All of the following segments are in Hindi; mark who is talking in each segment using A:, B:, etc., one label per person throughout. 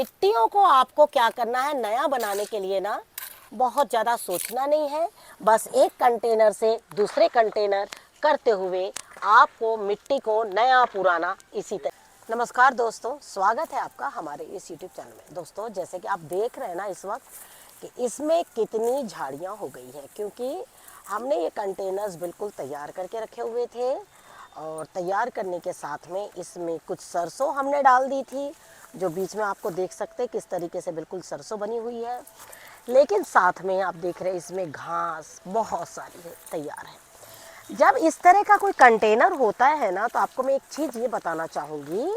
A: मिट्टियों को आपको क्या करना है, नया बनाने के लिए ना बहुत ज़्यादा सोचना नहीं है। बस एक कंटेनर से दूसरे कंटेनर करते हुए आपको मिट्टी को नया पुराना इसी तरह। नमस्कार दोस्तों, स्वागत है आपका हमारे इस यूट्यूब चैनल में। दोस्तों, जैसे कि आप देख रहे हैं ना इस वक्त कि इसमें कितनी झाड़ियाँ हो गई हैं, क्योंकि हमने ये कंटेनर्स बिल्कुल तैयार करके रखे हुए थे और तैयार करने के साथ में इसमें कुछ सरसों हमने डाल दी थी, जो बीच में आपको देख सकते हैं किस तरीके से बिल्कुल सरसों बनी हुई है। लेकिन साथ में आप देख रहे हैं इसमें घास बहुत सारी है, तैयार है। जब इस तरह का कोई कंटेनर होता है ना, तो आपको मैं एक चीज़ ये बताना चाहूँगी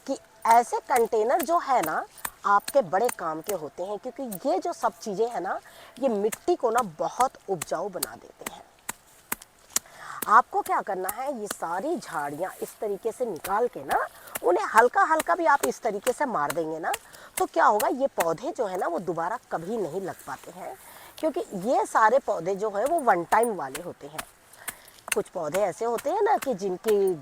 A: कि ऐसे कंटेनर जो है ना आपके बड़े काम के होते हैं, क्योंकि ये जो सब चीज़ें हैं ना, ये मिट्टी को ना बहुत उपजाऊ बना देते हैं। आपको क्या करना है, ये सारी झाड़ियाँ इस तरीके से निकाल के ना उन्हें हल्का हल्का भी आप इस तरीके से मार देंगे ना, तो क्या होगा, ये पौधे जो है ना वो दोबारा कभी नहीं लग पाते हैं, क्योंकि ये सारे पौधे जो है वो वन टाइम वाले होते हैं। कुछ पौधे ऐसे होते हैं ना कि जिनकी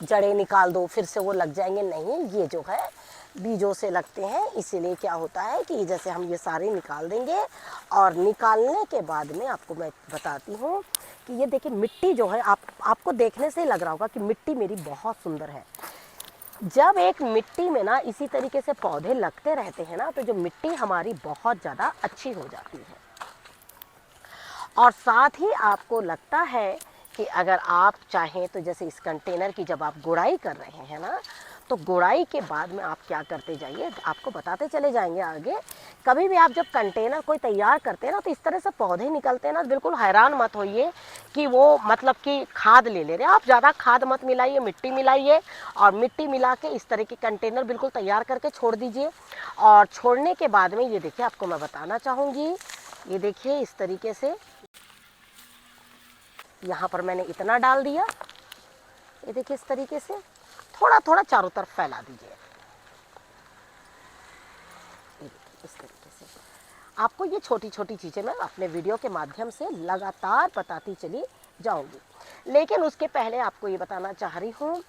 A: जड़ें निकाल दो फिर से वो लग जाएंगे, नहीं, ये जो है बीजों से लगते हैं। इसीलिए क्या होता है कि जैसे हम ये सारे निकाल देंगे और निकालने के बाद में आपको मैं बताती हूँ कि ये देखिए मिट्टी जो है, आपको देखने से ही लग रहा होगा कि मिट्टी मेरी बहुत सुंदर है। जब एक मिट्टी में ना इसी तरीके से पौधे लगते रहते हैं ना, तो जो मिट्टी हमारी बहुत ज़्यादा अच्छी हो जाती है। और साथ ही आपको लगता है कि अगर आप चाहें तो जैसे इस कंटेनर की जब आप गुड़ाई कर रहे हैं ना, तो गुड़ाई के बाद में आप क्या करते जाइए, आपको बताते चले जाएंगे आगे। कभी भी आप जब कंटेनर कोई तैयार करते हैं ना, तो इस तरह से पौधे निकलते हैं ना, बिल्कुल हैरान मत होइए कि वो मतलब कि खाद ले रहे हैं। आप ज़्यादा खाद मत मिलाइए, मिट्टी मिलाइए और मिट्टी मिला के इस तरह के कंटेनर बिल्कुल तैयार करके छोड़ दीजिए। और छोड़ने के बाद में ये देखिए, आपको मैं बताना चाहूँगी, ये देखिए इस तरीके से यहाँ पर मैंने इतना डाल दिया। ये देखिए इस तरीके से थोड़ा थोड़ा चारों तरफ फैला दीजिए। ये देखिए इस तरीके से आपको ये छोटी छोटी चीज़ें मैं अपने वीडियो के माध्यम से लगातार बताती चली जाऊंगी। लेकिन उसके पहले आपको ये बताना चाह रही हूँ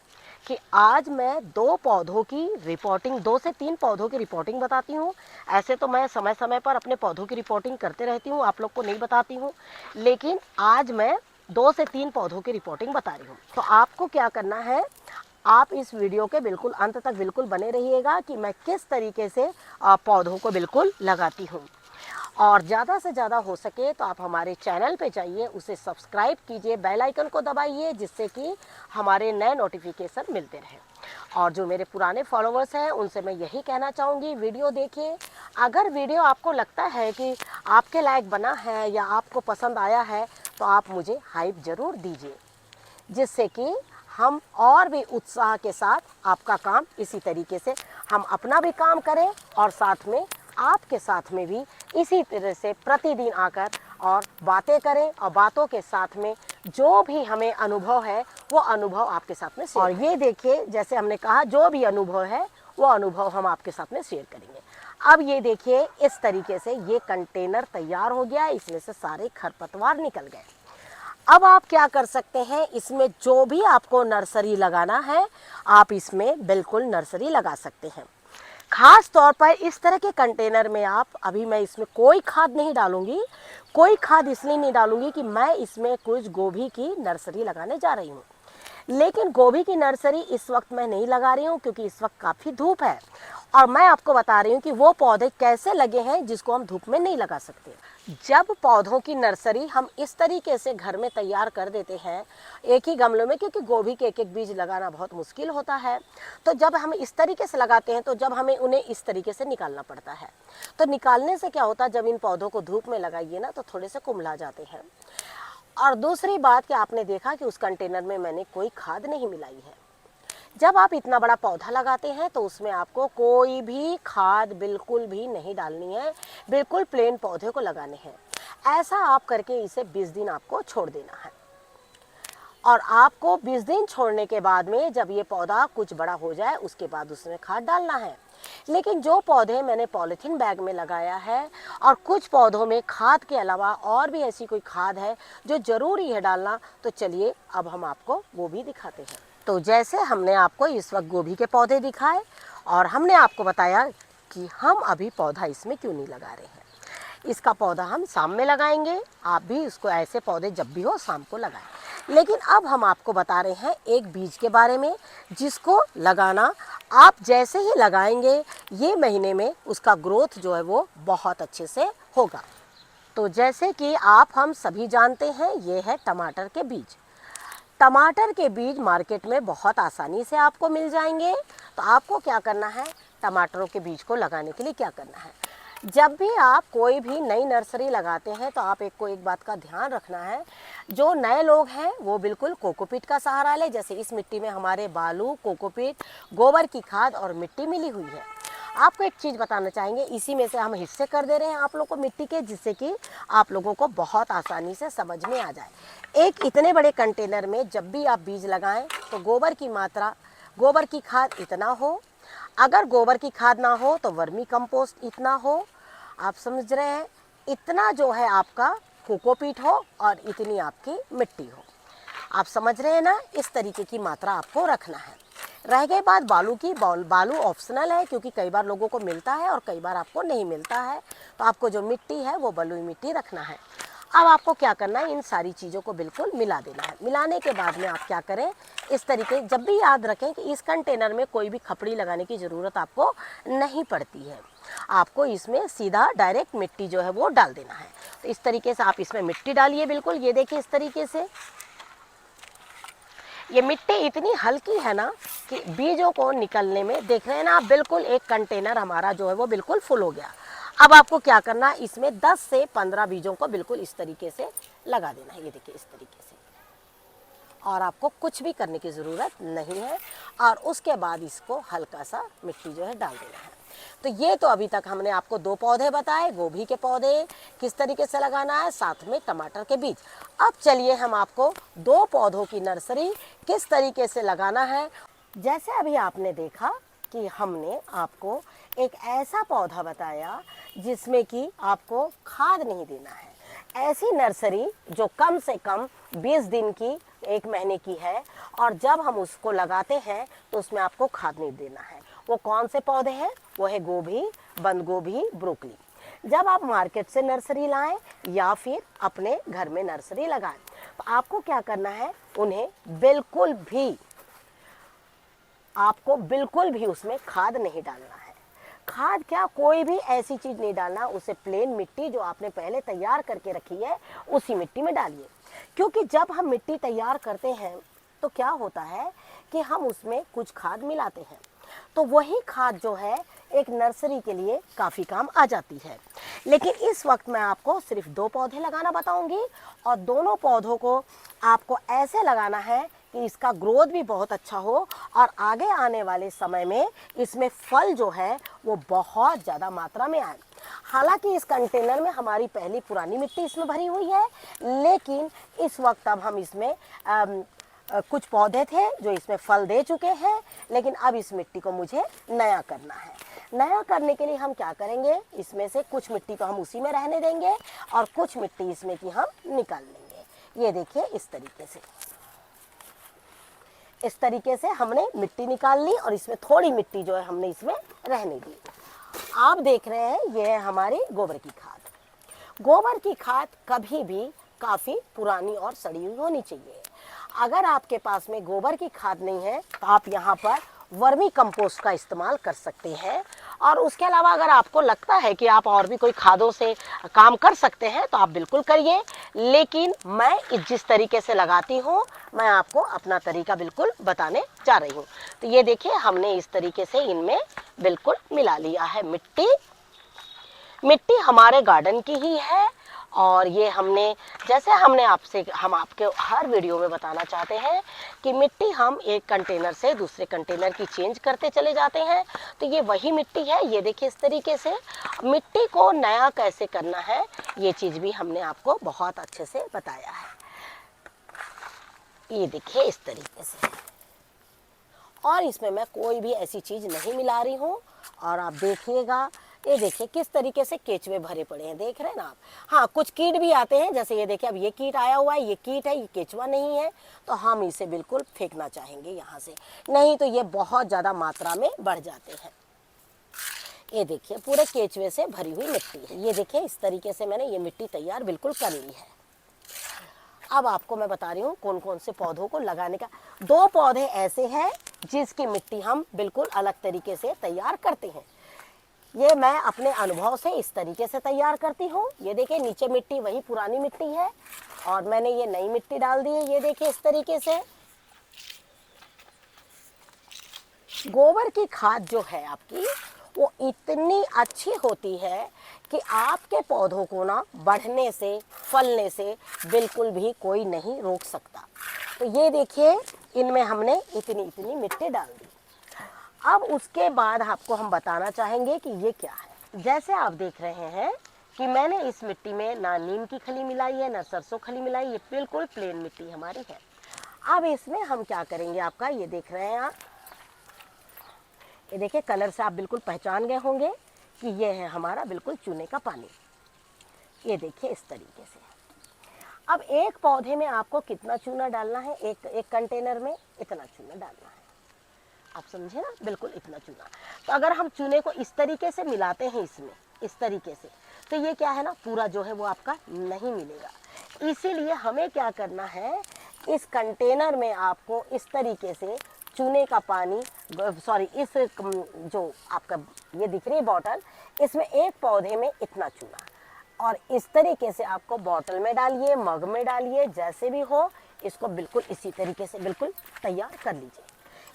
A: कि आज मैं 2 पौधों की रिपोर्टिंग, 2 से 3 पौधों की रिपोर्टिंग बताती हूँ। ऐसे तो मैं समय समय पर अपने पौधों की रिपोर्टिंग करते रहती हूँ, आप लोग को नहीं बताती हूँ, लेकिन आज मैं 2 से 3 पौधों की रिपोर्टिंग बता रही हूँ। तो आपको क्या करना है, आप इस वीडियो के बिल्कुल अंत तक बिल्कुल बने रहिएगा कि मैं किस तरीके से पौधों को बिल्कुल लगाती हूँ। और ज़्यादा से ज़्यादा हो सके तो आप हमारे चैनल पे जाइए, उसे सब्सक्राइब कीजिए, बेल आइकन को दबाइए, जिससे कि हमारे नए नोटिफिकेशन मिलते रहें। और जो मेरे पुराने फॉलोअर्स हैं उनसे मैं यही कहना चाहूँगी, वीडियो देखिए। अगर वीडियो आपको लगता है कि आपके लायक बना है या आपको पसंद आया है, तो आप मुझे हाइप ज़रूर दीजिए, जिससे कि हम और भी उत्साह के साथ आपका काम इसी तरीके से हम अपना भी काम करें और साथ में आपके साथ में भी इसी तरह से प्रतिदिन आकर और बातें करें, और बातों के साथ में जो भी हमें अनुभव है वो अनुभव आपके साथ में शेयर। और ये देखिए, जैसे हमने कहा, जो भी अनुभव है वो अनुभव हम आपके साथ में शेयर करेंगे। अब ये देखिए इस तरीके से ये कंटेनर तैयार हो गया, इसमें से सारे खरपतवार निकल गए। अब आप क्या कर सकते हैं, इसमें जो भी आपको नर्सरी लगाना है आप इसमें बिल्कुल नर्सरी लगा सकते हैं। खास तौर पर इस तरह के कंटेनर में आप, अभी मैं इसमें कोई खाद नहीं डालूंगी। कोई खाद इसलिए नहीं डालूंगी कि मैं इसमें कुछ गोभी की नर्सरी लगाने जा रही हूँ। लेकिन गोभी की नर्सरी इस वक्त मैं नहीं लगा रही हूँ, क्योंकि इस वक्त काफ़ी धूप है और मैं आपको बता रही हूँ कि वो पौधे कैसे लगे हैं जिसको हम धूप में नहीं लगा सकते। जब पौधों की नर्सरी हम इस तरीके से घर में तैयार कर देते हैं एक ही गमलों में, क्योंकि गोभी के एक एक बीज लगाना बहुत मुश्किल होता है, तो जब हम इस तरीके से लगाते हैं तो जब हमें उन्हें इस तरीके से निकालना पड़ता है। तो निकालने से क्या होता है, जब इन पौधों को धूप में लगाइए ना तो थोड़े से कुम्हला जाते हैं। और दूसरी बात कि आपने देखा कि उस कंटेनर में मैंने कोई खाद नहीं मिलाई है। जब आप इतना बड़ा पौधा लगाते हैं तो उसमें आपको कोई भी खाद बिल्कुल भी नहीं डालनी है, बिल्कुल प्लेन पौधे को लगाने हैं। ऐसा आप करके इसे 20 दिन आपको छोड़ देना है। और आपको 20 दिन छोड़ने के बाद में जब ये पौधा कुछ बड़ा हो जाए उसके बाद उसमें खाद डालना है। लेकिन जो पौधे मैंने पॉलीथीन बैग में लगाया है और कुछ पौधों में खाद के अलावा और भी ऐसी कोई खाद है जो ज़रूरी है डालना, तो चलिए अब हम आपको वो भी दिखाते हैं। तो जैसे हमने आपको इस वक्त गोभी के पौधे दिखाए और हमने आपको बताया कि हम अभी पौधा इसमें क्यों नहीं लगा रहे हैं। इसका पौधा हम शाम में लगाएंगे, आप भी इसको ऐसे पौधे जब भी हो शाम को लगाएं। लेकिन अब हम आपको बता रहे हैं एक बीज के बारे में, जिसको लगाना आप जैसे ही लगाएंगे ये महीने में उसका ग्रोथ जो है वो बहुत अच्छे से होगा। तो जैसे कि आप हम सभी जानते हैं, ये है टमाटर के बीज। टमाटर के बीज मार्केट में बहुत आसानी से आपको मिल जाएंगे। तो आपको क्या करना है, टमाटरों के बीज को लगाने के लिए क्या करना है, जब भी आप कोई भी नई नर्सरी लगाते हैं तो आप एक बात का ध्यान रखना है, जो नए लोग हैं वो बिल्कुल कोकोपीट का सहारा लें। जैसे इस मिट्टी में हमारे बालू, कोकोपीट, गोबर की खाद और मिट्टी मिली हुई है। आपको एक चीज़ बताना चाहेंगे, इसी में से हम हिस्से कर दे रहे हैं आप लोगों को मिट्टी के, जिससे कि आप लोगों को बहुत आसानी से समझ में आ जाए। एक इतने बड़े कंटेनर में जब भी आप बीज लगाएं तो गोबर की मात्रा, गोबर की खाद इतना हो, अगर गोबर की खाद ना हो तो वर्मी कंपोस्ट इतना हो, आप समझ रहे हैं, इतना जो है आपका कोकोपीट हो और इतनी आपकी मिट्टी हो। आप समझ रहे हैं ना, इस तरीके की मात्रा आपको रखना है। रह गई बात बालू की, बालू ऑप्शनल है क्योंकि कई बार लोगों को मिलता है और कई बार आपको नहीं मिलता है। तो आपको जो मिट्टी है वो बलुई मिट्टी रखना है। अब आपको क्या करना है, इन सारी चीज़ों को बिल्कुल मिला देना है। मिलाने के बाद में आप क्या करें, इस तरीके, जब भी याद रखें कि इस कंटेनर में कोई भी खपड़ी लगाने की ज़रूरत आपको नहीं पड़ती है। आपको इसमें सीधा डायरेक्ट मिट्टी जो है वो डाल देना है। तो इस तरीके से आप इसमें मिट्टी डालिए बिल्कुल। ये देखिए इस तरीके से ये मिट्टी इतनी हल्की है ना कि बीजों को निकलने में, देख रहे हैं ना आप, बिल्कुल एक कंटेनर हमारा जो है वो बिल्कुल फुल हो गया। अब आपको क्या करना है, इसमें 10 से 15 बीजों को बिल्कुल इस तरीके से लगा देना है। ये देखिए इस तरीके से, और आपको कुछ भी करने की ज़रूरत नहीं है। और उसके बाद इसको हल्का सा मिट्टी जो है डाल देना है। तो ये तो अभी तक हमने आपको 2 पौधे बताए, गोभी के पौधे किस तरीके से लगाना है, साथ में टमाटर के बीज। अब चलिए हम आपको 2 पौधों की नर्सरी किस तरीके से लगाना है। जैसे अभी आपने देखा कि हमने आपको एक ऐसा पौधा बताया जिसमें कि आपको खाद नहीं देना है। ऐसी नर्सरी जो कम से कम 20 दिन की, 1 महीने की है, और जब हम उसको लगाते हैं तो उसमें आपको खाद नहीं देना है। वो कौन से पौधे हैं, वो है गोभी, बंद गोभी, ब्रोकली। जब आप मार्केट से नर्सरी लाएं या फिर अपने घर में नर्सरी लगाएं तो आपको क्या करना है, उन्हें आपको बिल्कुल भी उसमें खाद नहीं डालना है। खाद क्या, कोई भी ऐसी चीज़ नहीं डालना, उसे प्लेन मिट्टी जो आपने पहले तैयार करके रखी है उसी मिट्टी में डालिए। क्योंकि जब हम मिट्टी तैयार करते हैं तो क्या होता है कि हम उसमें कुछ खाद मिलाते हैं, तो वही खाद जो है एक नर्सरी के लिए काफ़ी काम आ जाती है। लेकिन इस वक्त मैं आपको सिर्फ 2 पौधे लगाना बताऊंगी, और दोनों पौधों को आपको ऐसे लगाना है कि इसका ग्रोथ भी बहुत अच्छा हो और आगे आने वाले समय में इसमें फल जो है वो बहुत ज़्यादा मात्रा में आए। हालांकि इस कंटेनर में हमारी पहली पुरानी मिट्टी इसमें भरी हुई है, लेकिन इस वक्त अब हम इसमें कुछ पौधे थे जो इसमें फल दे चुके हैं, लेकिन अब इस मिट्टी को मुझे नया करना है। नया करने के लिए हम क्या करेंगे, इसमें से कुछ मिट्टी को हम उसी में रहने देंगे और कुछ मिट्टी इसमें की हम निकाल लेंगे। ये देखिए इस तरीके से हमने मिट्टी निकाल ली और इसमें थोड़ी मिट्टी जो है हमने इसमें रहने दी। आप देख रहे हैं ये है हमारी गोबर की खाद। गोबर की खाद कभी भी काफ़ी पुरानी और सड़ी हुई होनी चाहिए। अगर आपके पास में गोबर की खाद नहीं है तो आप यहाँ पर वर्मी कंपोस्ट का इस्तेमाल कर सकते हैं। और उसके अलावा अगर आपको लगता है कि आप और भी कोई खादों से काम कर सकते हैं तो आप बिल्कुल करिए, लेकिन मैं जिस तरीके से लगाती हूँ मैं आपको अपना तरीका बिल्कुल बताने जा रही हूँ। तो ये देखिए हमने इस तरीके से इनमें बिल्कुल मिला लिया है मिट्टी। मिट्टी हमारे गार्डन की ही है, और ये हमने, जैसे हम आपके हर वीडियो में बताना चाहते हैं कि मिट्टी हम एक कंटेनर से दूसरे कंटेनर की चेंज करते चले जाते हैं। तो ये वही मिट्टी है। ये देखिए इस तरीके से मिट्टी को नया कैसे करना है, ये चीज़ भी हमने आपको बहुत अच्छे से बताया है। ये देखिए इस तरीके से, और इसमें मैं कोई भी ऐसी चीज़ नहीं मिला रही हूँ। और आप देखिएगा, ये देखिए किस तरीके से केचुए भरे पड़े हैं, देख रहे हैं ना आप। हाँ, कुछ कीट भी आते हैं, जैसे ये देखिए अब ये कीट आया हुआ है, ये कीट है, ये केचुआ नहीं है, तो हम इसे बिल्कुल फेंकना चाहेंगे यहाँ से, नहीं तो ये बहुत ज़्यादा मात्रा में बढ़ जाते हैं। ये देखिए पूरे केचुए से भरी हुई मिट्टी है। ये देखिए इस तरीके से मैंने ये मिट्टी तैयार बिल्कुल कर ली है। अब आपको मैं बता रही हूँ कौन कौन से पौधों को लगाने का। 2 पौधे ऐसे हैं जिसकी मिट्टी हम बिल्कुल अलग तरीके से तैयार करते हैं। ये मैं अपने अनुभव से इस तरीके से तैयार करती हूँ। ये देखिए नीचे मिट्टी वही पुरानी मिट्टी है और मैंने ये नई मिट्टी डाल दी है। ये देखिए इस तरीके से। गोबर की खाद जो है आपकी वो इतनी अच्छी होती है कि आपके पौधों को ना बढ़ने से, फलने से बिल्कुल भी कोई नहीं रोक सकता। तो ये देखिए इनमें हमने इतनी इतनी मिट्टी डाल दी। अब उसके बाद आपको हम बताना चाहेंगे कि ये क्या है। जैसे आप देख रहे हैं कि मैंने इस मिट्टी में ना नीम की खली मिलाई है ना सरसों खली मिलाई, ये बिल्कुल प्लेन मिट्टी हमारी है। अब इसमें हम क्या करेंगे, आपका ये देख रहे हैं आप, ये देखिए कलर से आप बिल्कुल पहचान गए होंगे कि ये है हमारा बिल्कुल चूने का पानी। ये देखिए इस तरीके से। अब एक पौधे में आपको कितना चूना डालना है, एक कंटेनर में इतना चूना डालना है। आप समझे ना, बिल्कुल इतना चूना। तो अगर हम चूने को इस तरीके से मिलाते हैं इसमें, इस तरीके से, तो ये क्या है ना, पूरा जो है वो आपका नहीं मिलेगा। इसीलिए हमें क्या करना है, इस कंटेनर में आपको इस तरीके से चूने का पानी, सॉरी इस जो आपका ये दिख रही है बॉटल, इसमें एक पौधे में इतना चूना, और इस तरीके से आपको बॉटल में डालिए, मग में डालिए, जैसे भी हो, इसको बिल्कुल इसी तरीके से बिल्कुल तैयार कर लीजिए।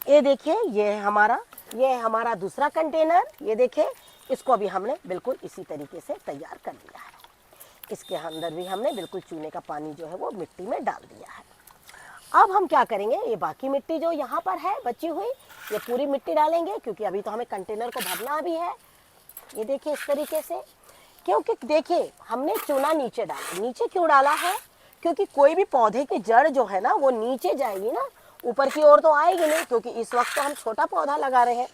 A: ये देखिए ये है हमारा दूसरा कंटेनर। ये देखिए इसको भी हमने बिल्कुल इसी तरीके से तैयार कर लिया है। इसके अंदर भी हमने बिल्कुल चूने का पानी जो है वो मिट्टी में डाल दिया है। अब हम क्या करेंगे, ये बाकी मिट्टी जो यहाँ पर है बची हुई, ये पूरी मिट्टी डालेंगे, क्योंकि अभी तो हमें कंटेनर को भरना भी है। ये देखिए इस तरीके से, क्योंकि देखिए हमने चूना नीचे डाला। नीचे क्यों डाला है, क्योंकि कोई भी पौधे की जड़ जो है ना वो नीचे जाएगी ना, ऊपर की ओर तो आएगी नहीं, क्योंकि इस वक्त तो हम छोटा पौधा लगा रहे हैं।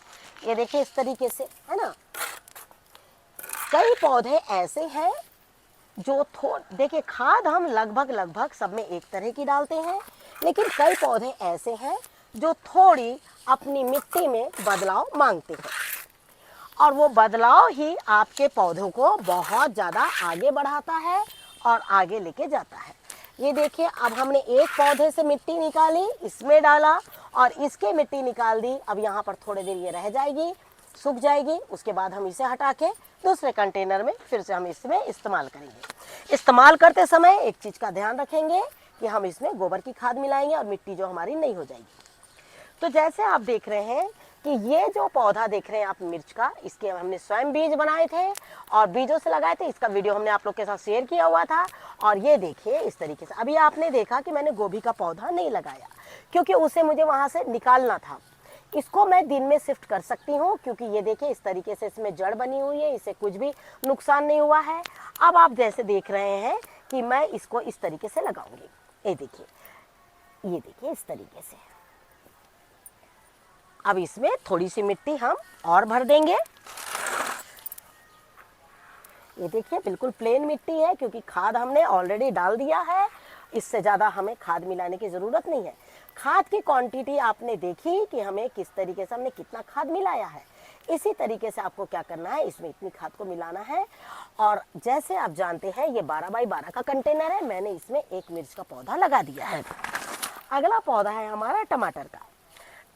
A: ये देखिए इस तरीके से, है ना। कई पौधे ऐसे हैं जो देखिए खाद हम लगभग सब में एक तरह की डालते हैं, लेकिन कई पौधे ऐसे हैं जो थोड़ी अपनी मिट्टी में बदलाव मांगते हैं, और वो बदलाव ही आपके पौधों को बहुत ज़्यादा आगे बढ़ाता है और आगे लेके जाता है। ये देखिए अब हमने एक पौधे से मिट्टी निकाली, इसमें डाला और इसके मिट्टी निकाल दी। अब यहाँ पर थोड़ी देर ये रह जाएगी, सूख जाएगी, उसके बाद हम इसे हटा के दूसरे कंटेनर में फिर से हम इसमें इस्तेमाल करेंगे। इस्तेमाल करते समय एक चीज़ का ध्यान रखेंगे कि हम इसमें गोबर की खाद मिलाएंगे और मिट्टी जो हमारी नहीं हो जाएगी। तो जैसे आप देख रहे हैं कि ये जो पौधा देख रहे हैं आप मिर्च का, इसके हमने स्वयं बीज बनाए थे और बीजों से लगाए थे। इसका वीडियो हमने आप लोग के साथ शेयर किया हुआ था। और ये देखिए इस तरीके से, अभी आपने देखा कि मैंने गोभी का पौधा नहीं लगाया, क्योंकि उसे मुझे वहाँ से निकालना था। इसको मैं दिन में शिफ्ट कर सकती हूँ, क्योंकि ये देखिए इस तरीके से इसमें जड़ बनी हुई है, इसे कुछ भी नुकसान नहीं हुआ है। अब आप जैसे देख रहे हैं कि मैं इसको इस तरीके से लगाऊंगी। ये देखिए इस तरीके से। अब इसमें थोड़ी सी मिट्टी हम और भर देंगे। ये देखिए बिल्कुल प्लेन मिट्टी है, क्योंकि खाद हमने ऑलरेडी डाल दिया है। इससे ज़्यादा हमें खाद मिलाने की ज़रूरत नहीं है। खाद की क्वांटिटी आपने देखी कि हमें किस तरीके से हमने कितना खाद मिलाया है। इसी तरीके से आपको क्या करना है, इसमें इतनी खाद को मिलाना है। और जैसे आप जानते हैं ये 12 बाई 12 का कंटेनर है, मैंने इसमें एक मिर्च का पौधा लगा दिया है। अगला पौधा है हमारा टमाटर का।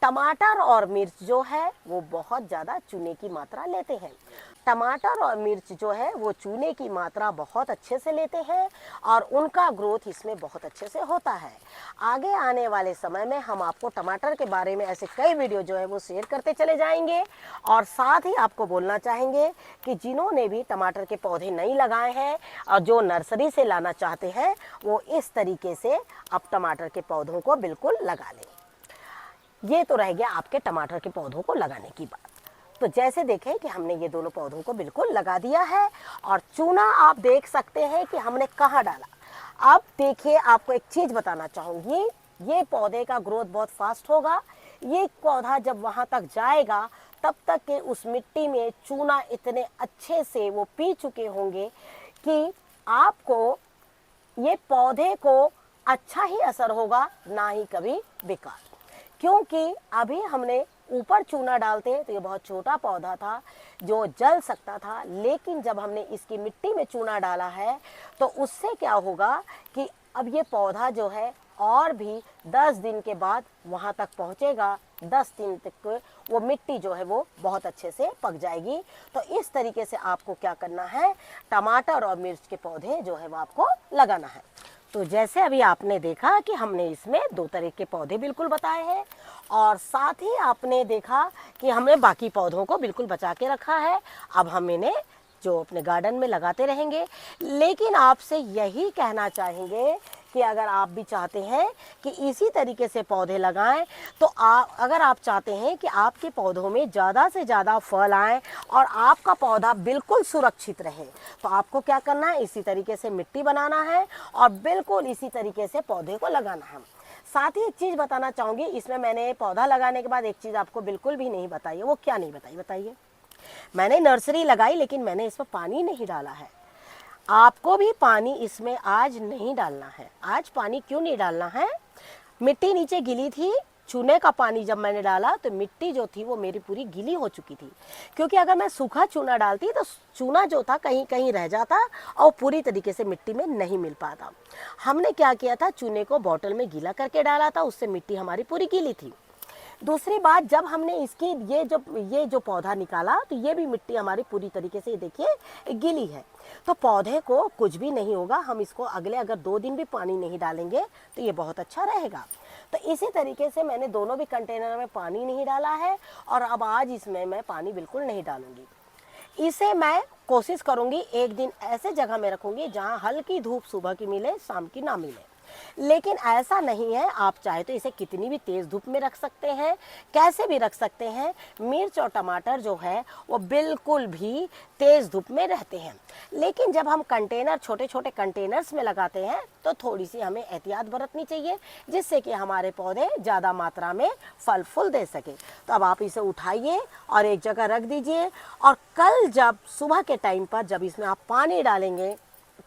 A: टमाटर और मिर्च जो है वो बहुत ज़्यादा चूने की मात्रा लेते हैं। टमाटर और मिर्च जो है वो चूने की मात्रा बहुत अच्छे से लेते हैं और उनका ग्रोथ इसमें बहुत अच्छे से होता है। आगे आने वाले समय में हम आपको टमाटर के बारे में ऐसे कई वीडियो जो है वो शेयर करते चले जाएंगे। और साथ ही आपको बोलना चाहेंगे कि जिन्होंने भी टमाटर के पौधे नहीं लगाए हैं और जो नर्सरी से लाना चाहते हैं, वो इस तरीके से अब टमाटर के पौधों को बिल्कुल लगा लें। ये तो रह गया आपके टमाटर के पौधों को लगाने की बात। तो जैसे देखें कि हमने ये दोनों पौधों को बिल्कुल लगा दिया है और चूना आप देख सकते हैं कि हमने कहाँ डाला। अब देखिए आपको एक चीज़ बताना चाहूँगी, ये पौधे का ग्रोथ बहुत फास्ट होगा। ये पौधा जब वहाँ तक जाएगा तब तक के उस मिट्टी में चूना इतने अच्छे से वो पी चुके होंगे कि आपको ये पौधे को अच्छा ही असर होगा, ना ही कभी बेकार। क्योंकि अभी हमने ऊपर चूना डालते तो ये बहुत छोटा पौधा था जो जल सकता था, लेकिन जब हमने इसकी मिट्टी में चूना डाला है तो उससे क्या होगा कि अब ये पौधा जो है और भी 10 दिन के बाद वहाँ तक पहुँचेगा। 10 दिन तक वो मिट्टी जो है वो बहुत अच्छे से पक जाएगी। तो इस तरीके से आपको क्या करना है, टमाटर और मिर्च के पौधे जो है वो आपको लगाना है। तो जैसे अभी आपने देखा कि हमने इसमें 2 तरह के पौधे बिल्कुल बताए हैं, और साथ ही आपने देखा कि हमने बाकी पौधों को बिल्कुल बचा के रखा है। अब हम इन्हें जो अपने गार्डन में लगाते रहेंगे। लेकिन आपसे यही कहना चाहेंगे कि अगर आप भी चाहते हैं कि इसी तरीके से पौधे लगाएं, तो अगर आप चाहते हैं कि आपके पौधों में ज़्यादा से ज़्यादा फल आएँ और आपका पौधा बिल्कुल सुरक्षित रहे, तो आपको क्या करना है, इसी तरीके से मिट्टी बनाना है और बिल्कुल इसी तरीके से पौधे को लगाना है। साथ ही एक चीज़ बताना चाहूँगी, इसमें मैंने पौधा लगाने के बाद एक चीज़ आपको बिल्कुल भी नहीं बताई है। वो क्या नहीं बताई, बताइए? मैंने नर्सरी लगाई लेकिन मैंने इसमें पानी नहीं डाला है। आपको भी पानी इसमें आज नहीं डालना है। आज पानी क्यों नहीं डालना है? मिट्टी नीचे गीली थी, चूने का पानी जब मैंने डाला तो मिट्टी जो थी वो मेरी पूरी गीली हो चुकी थी, क्योंकि अगर मैं सूखा चूना डालती तो चूना जो था कहीं कहीं रह जाता और पूरी तरीके से मिट्टी में नहीं मिल पाता। हमने क्या किया था, चूने को बॉटल में गीला करके डाला था, उससे मिट्टी हमारी पूरी गीली थी। दूसरी बात, जब हमने इसकी ये जो पौधा निकाला तो ये भी मिट्टी हमारी पूरी तरीके से देखिए गीली है। तो पौधे को कुछ भी नहीं होगा, हम इसको अगले अगर 2 दिन भी पानी नहीं डालेंगे तो ये बहुत अच्छा रहेगा। तो इसी तरीके से मैंने दोनों भी कंटेनर में पानी नहीं डाला है और अब आज इसमें मैं पानी बिल्कुल नहीं डालूंगी। इसे मैं कोशिश करूंगी एक दिन ऐसे जगह में रखूंगी जहां हल्की धूप सुबह की मिले, शाम की ना मिले। लेकिन ऐसा नहीं है, आप चाहे तो इसे कितनी भी तेज़ धूप में रख सकते हैं, कैसे भी रख सकते हैं। मिर्च और टमाटर जो है वो बिल्कुल भी तेज़ धूप में रहते हैं। लेकिन जब हम कंटेनर, छोटे छोटे कंटेनर्स में लगाते हैं तो थोड़ी सी हमें एहतियात बरतनी चाहिए, जिससे कि हमारे पौधे ज़्यादा मात्रा में फल फूल दे सके। तो अब आप इसे उठाइए और एक जगह रख दीजिए, और कल जब सुबह के टाइम पर जब इसमें आप पानी डालेंगे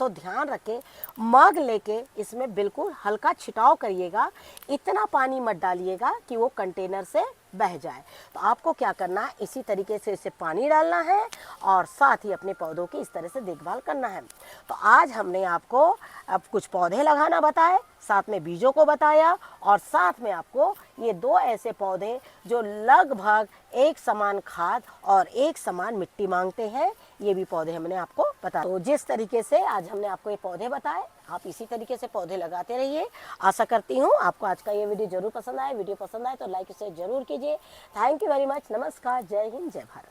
A: तो ध्यान रखें, मग लेके इसमें बिल्कुल हल्का छिटाव करिएगा। इतना पानी मत डालिएगा कि वो कंटेनर से बह जाए। तो आपको क्या करना है, इसी तरीके से इसे पानी डालना है और साथ ही अपने पौधों की इस तरह से देखभाल करना है। तो आज हमने आपको अब कुछ पौधे लगाना बताए, साथ में बीजों को बताया, और साथ में आपको ये 2 ऐसे पौधे जो लगभग एक समान खाद और एक समान मिट्टी मांगते हैं, ये भी पौधे हमने आपको बताया। तो जिस तरीके से आज हमने आपको ये पौधे बताए, आप इसी तरीके से पौधे लगाते रहिए। आशा करती हूँ आपको आज का ये वीडियो जरूर पसंद आए। वीडियो पसंद आए तो लाइक शेयर जरूर कीजिए। Thank you very much. नमस्कार, जय हिंद, जय भारत।